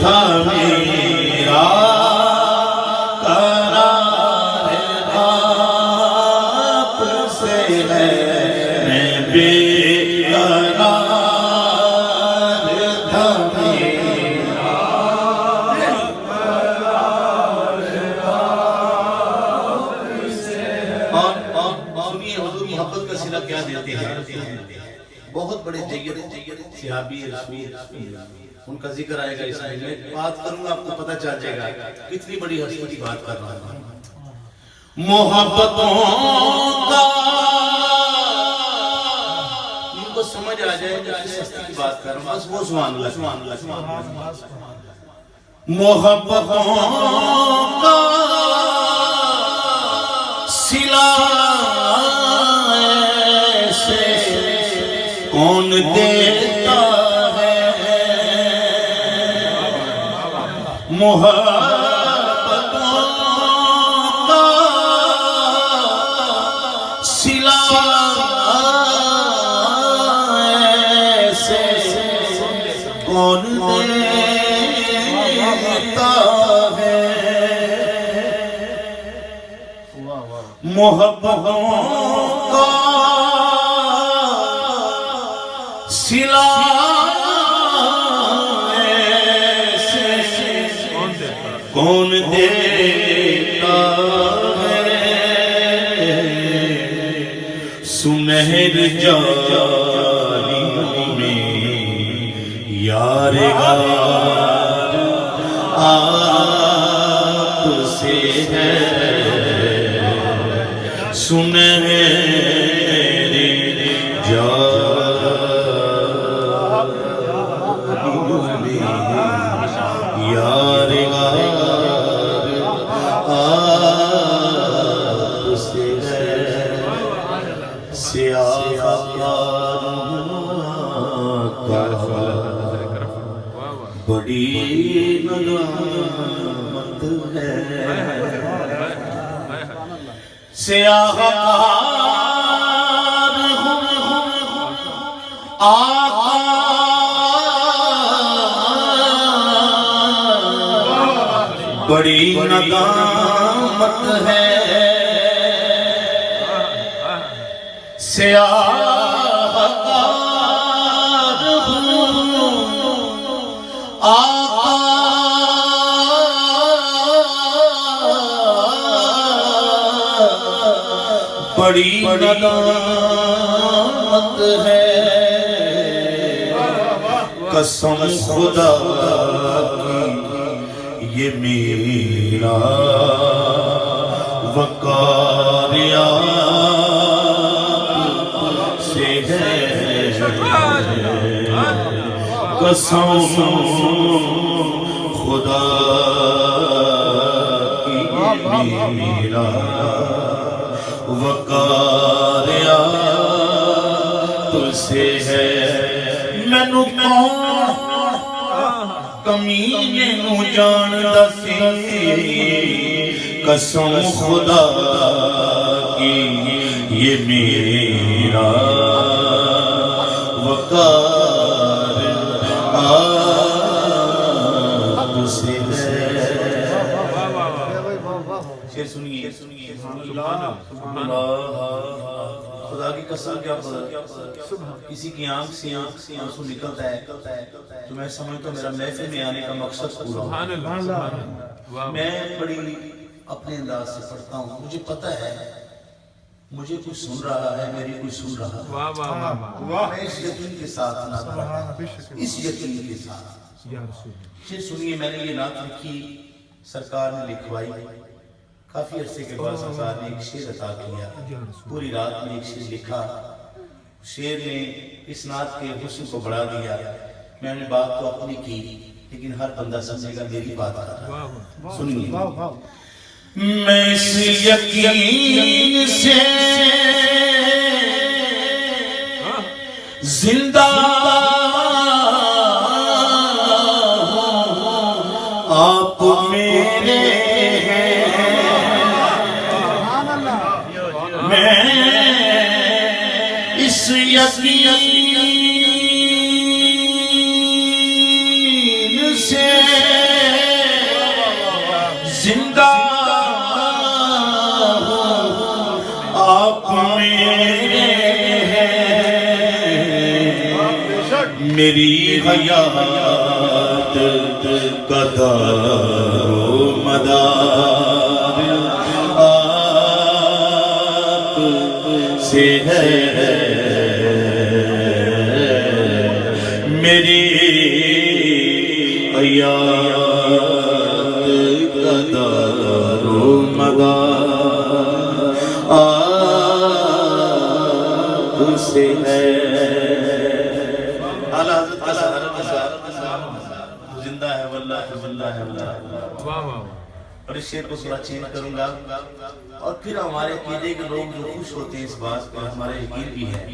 تھا میرا قرار آپ سے ہے میں بے قرار تھا میرا سنیے حضور محبت کا صلہ کیا دیتے ہیں بہت بڑے جید صحابی رسول ان کا ذکر آئے گا اس میں بات کروں گا آپ کو پتہ چل جائے گا کتنی بڑی ہستی کی بات کر رہا ہوں محبتوں کا ان کو سمجھ آ جائے گا اس ہستی کی بات کر رہا ہوں بس وہ سبحان اللہ محبتوں کا صلہ کون دیتا ہے محبتوں کا صلہ ایسے کون دیتا ہے محبتوں کا صلہ ایسے کون دیتا ہے سنہر جالیوں میں یار غار آپ سے ہے سنہر یار غار آپ سے ہے سیاہ بڑی ندامت ہے سیاہ آقا بڑی ندامت ہے سیاہ کار آقا بڑی ندامت ہے قسم خدا کی یہ میرا وقار آپ سے ہے قسم خدا کی یہ میرا وقار آپ سے ہے مینوں کون کمینے نو جان دسی قسم خدا کی یہ میرا وقار آپ سے ہے شیر سنیے خدا کی قسم کیا کسی کی آنکھ سے آنسو نکلتا ہے تو میں سمجھتا ہوں میرا محفل میں آنے کا مقصد پورا ہو میں بڑی اپنے انداز سے پڑھتا ہوں مجھے پتہ ہے مجھے کوئی سن رہا ہے میری کوئی سن رہا ہے میں اس یقین کے ساتھ اس یقین کے ساتھ پھر سنیے میں نے یہ نعت لکھی سرکار نے لکھوائی کافی عرصے کے بعد سرکار نے ایک شعر عطا کیا پوری رات میں ایک شعر لکھا شعر نے اس نعت کے حسن کو بڑھا دیا میں نے بات تو اپنی کی لیکن ہر بندہ سمجھے گا میری بات کر رہا سنیے میں اس یقین سے زندہ آپ میرے میں اس یقین سے زندہ آپ میرے میری حیات کا دار و مدار آپ سے ہے میری حیات کا دار و مدار آپ سے ہے زندہ ہے واللہ ہے واللہ ہے واللہ اور اس شعر کو تھوڑا چینج کروں گا اور پھر ہمارے عقیدے کے لوگ جو خوش ہوتے ہیں اس بات پر ہمارا یقین بھی ہے